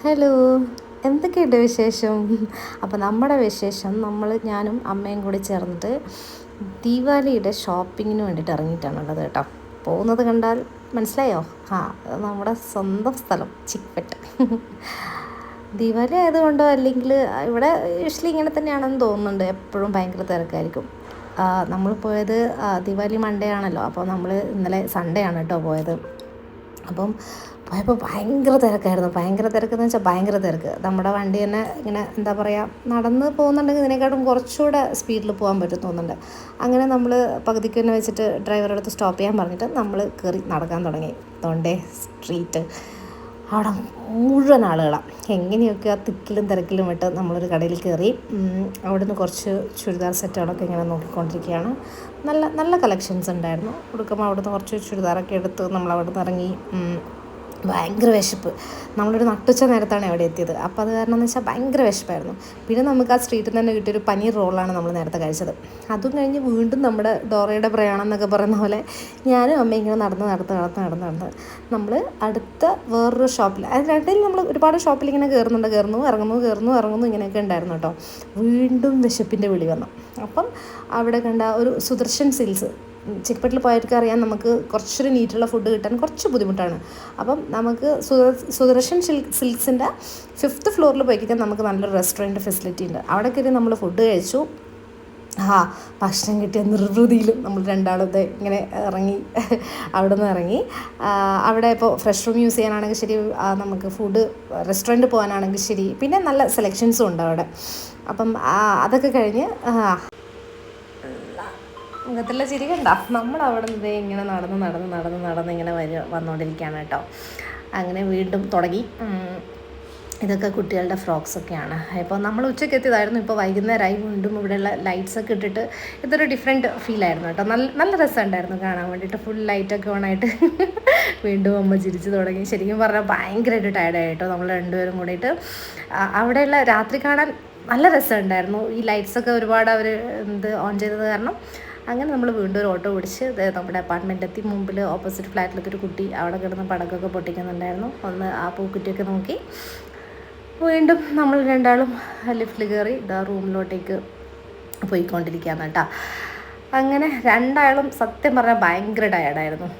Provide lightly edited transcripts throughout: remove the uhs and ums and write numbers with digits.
Hello, എന്തൊക്കെയുണ്ട് വിശേഷം? അപ്പോൾ നമ്മുടെ വിശേഷം ഞാനും അമ്മയും കൂടി ചേർന്നിട്ട് ദീപാവലിയുടെ ഷോപ്പിങ്ങിന് വേണ്ടിയിട്ട് ഇറങ്ങിയിട്ടാണുള്ളത് കേട്ടോ. പോകുന്നത് കണ്ടാൽ മനസ്സിലായോ? ആ, നമ്മുടെ സ്വന്തം സ്ഥലം ചിക്പെട്ട്. ദീപാവലി ആയതുകൊണ്ടോ അല്ലെങ്കിൽ ഇവിടെ യൂഷ്വലി ഇങ്ങനെ തന്നെയാണെന്ന് തോന്നുന്നുണ്ട്, എപ്പോഴും ഭയങ്കര തിരക്കായിരിക്കും. നമ്മൾ പോയത് ദീപാവലി മൺഡേ ആണല്ലോ, അപ്പോൾ നമ്മൾ ഇന്നലെ സൺഡേ ആണ് കേട്ടോ പോയത്. അപ്പം പോയപ്പോൾ ഭയങ്കര തിരക്കായിരുന്നു. ഭയങ്കര തിരക്കെന്ന് വെച്ചാൽ ഭയങ്കര തിരക്ക്. നമ്മുടെ വണ്ടി തന്നെ ഇങ്ങനെ എന്താ പറയുക, നടന്ന് പോകുന്നുണ്ടെങ്കിൽ ഇതിനെക്കാട്ടും കുറച്ചുകൂടെ സ്പീഡിൽ പോകാൻ പറ്റും തോന്നുന്നുണ്ട്. അങ്ങനെ നമ്മൾ പകുതിക്ക് തന്നെ വെച്ചിട്ട് ഡ്രൈവറുടെ അടുത്ത് സ്റ്റോപ്പ് ചെയ്യാൻ പറഞ്ഞിട്ട് നമ്മൾ കയറി നടക്കാൻ തുടങ്ങി. തോണ്ടേ സ്ട്രീറ്റ് അവിടെ മുഴുവൻ ആളുകളാണ്. എങ്ങനെയൊക്കെ ആ തിക്കിലും തിരക്കിലും ഇട്ട് നമ്മളൊരു കടയിൽ കയറി. അവിടുന്ന് കുറച്ച് ചുരിദാർ സെറ്റുകളൊക്കെ ഇങ്ങനെ നോക്കിക്കൊണ്ടിരിക്കുകയാണ്. നല്ല നല്ല കളക്ഷൻസ് ഉണ്ടായിരുന്നു. കൊടുക്കുമ്പോൾ അവിടുന്ന് കുറച്ച് ചുരിദാറൊക്കെ എടുത്ത് നമ്മൾ അവിടുന്ന് ഇറങ്ങി. ഭയങ്കര വിശപ്പ്. നമ്മളൊരു നട്ടുച്ച നേരത്താണ് അവിടെ എത്തിയത്. അപ്പോൾ അത് കാരണം എന്ന് വെച്ചാൽ ഭയങ്കര വിശപ്പായിരുന്നു. പിന്നെ നമുക്ക് ആ സ്ട്രീറ്റിൽ നിന്ന് തന്നെ കിട്ടിയൊരു പനീർ റോളാണ് നമ്മൾ നേരത്തെ കഴിച്ചത്. അതും കഴിഞ്ഞ് വീണ്ടും നമ്മുടെ ഡോറയുടെ പ്രയാണം എന്നൊക്കെ പറയുന്ന പോലെ ഞാനും അമ്മയും ഇങ്ങനെ നടന്ന് നമ്മൾ അടുത്ത വേറൊരു ഷോപ്പിൽ, അതിനിടയിൽ നമ്മൾ ഒരുപാട് ഷോപ്പിൽ ഇങ്ങനെ കയറുന്നു ഇറങ്ങുന്നു ഇങ്ങനെയൊക്കെ ഉണ്ടായിരുന്നു കേട്ടോ. വീണ്ടും വിശപ്പിൻ്റെ വിളി വന്നു. അപ്പം അവിടെ കണ്ട ഒരു സുദർശൻ സിൽക്സ്, ചിക്പെട്ടിൽ പോയവർക്ക് അറിയാം, നമുക്ക് കുറച്ചൊരു നീറ്റുള്ള ഫുഡ് കിട്ടാൻ കുറച്ച് ബുദ്ധിമുട്ടാണ്. അപ്പം നമുക്ക് സുദർശൻ സിൽക്സിൻ്റെ 5th ഫ്ലോറിൽ പോയി കഴിഞ്ഞാൽ നമുക്ക് നല്ലൊരു റെസ്റ്റോറൻറ്റ് ഫെസിലിറ്റി ഉണ്ട്. അവിടെ കയറി നമ്മൾ ഫുഡ് കഴിച്ചു. ഭക്ഷണം കിട്ടിയ നിർവൃതിയിലും നമ്മൾ രണ്ടാളും ഇങ്ങനെ ഇറങ്ങി. അവിടെ നിന്ന് ഇറങ്ങി അവിടെ ഇപ്പോൾ ഫ്രഷ് റൂം യൂസ് ചെയ്യാനാണെങ്കിൽ ശരി, നമുക്ക് ഫുഡ് റെസ്റ്റോറൻറ്റ് പോകാനാണെങ്കിൽ ശരി, പിന്നെ നല്ല സെലക്ഷൻസും ഉണ്ട് അവിടെ. അപ്പം അതൊക്കെ കഴിഞ്ഞ് അങ്ങനത്തുള്ള ചിരി കണ്ട നമ്മൾ അവിടെ നിന്ന് ഇങ്ങനെ നടന്ന് ഇങ്ങനെ വന്നുകൊണ്ടിരിക്കുകയാണ് കേട്ടോ. അങ്ങനെ വീണ്ടും തുടങ്ങി. ഇതൊക്കെ കുട്ടികളുടെ ഫ്രോക്സൊക്കെയാണ്. ഇപ്പോൾ നമ്മൾ ഉച്ചയ്ക്ക് എത്തിയതായിരുന്നു. ഇപ്പോൾ വൈകുന്നേരമായി. വീണ്ടും ഇവിടെയുള്ള ലൈറ്റ്സൊക്കെ ഇട്ടിട്ട് ഇതൊരു ഡിഫറെൻറ്റ് ഫീലായിരുന്നു കേട്ടോ. നല്ല രസമുണ്ടായിരുന്നു കാണാൻ വേണ്ടിയിട്ട്. ഫുൾ ലൈറ്റൊക്കെ ഓണായിട്ട് വീണ്ടും അമ്മ ചിരിച്ച് തുടങ്ങി. ശരിക്കും പറഞ്ഞാൽ ഭയങ്കരമായിട്ട് ടയർഡായി കേട്ടോ നമ്മൾ രണ്ടുപേരും കൂടിയിട്ട്. അവിടെയുള്ള രാത്രി കാണാൻ നല്ല രസമുണ്ടായിരുന്നു. ഈ ലൈറ്റ്സൊക്കെ ഒരുപാട് അവർ ഓൺ ചെയ്തത് കാരണം. അങ്ങനെ നമ്മൾ വീണ്ടും ഒരു ഓട്ടോ പിടിച്ച് നമ്മുടെ അപ്പാർട്ട്മെൻറ്റ് എത്തി. മുമ്പിൽ ഓപ്പോസിറ്റ് ഫ്ലാറ്റിലൊക്കെ ഒരു കുട്ടി അവിടെ കിടന്ന് പടക്കമൊക്കെ പൊട്ടിക്കുന്നുണ്ടായിരുന്നു. ഒന്ന് ആ പൂക്കുറ്റിയൊക്കെ നോക്കി വീണ്ടും നമ്മൾ രണ്ടാളും ലിഫ്റ്റിൽ കയറി റൂമിലോട്ടേക്ക് പോയിക്കൊണ്ടിരിക്കുകയാണ് കേട്ടോ. അങ്ങനെ രണ്ടാളും സത്യം പറഞ്ഞാൽ ഭയങ്കര ടയർഡായിരുന്നു.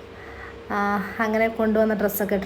അങ്ങനെ കൊണ്ടുവന്ന ഡ്രസ്സൊക്കെ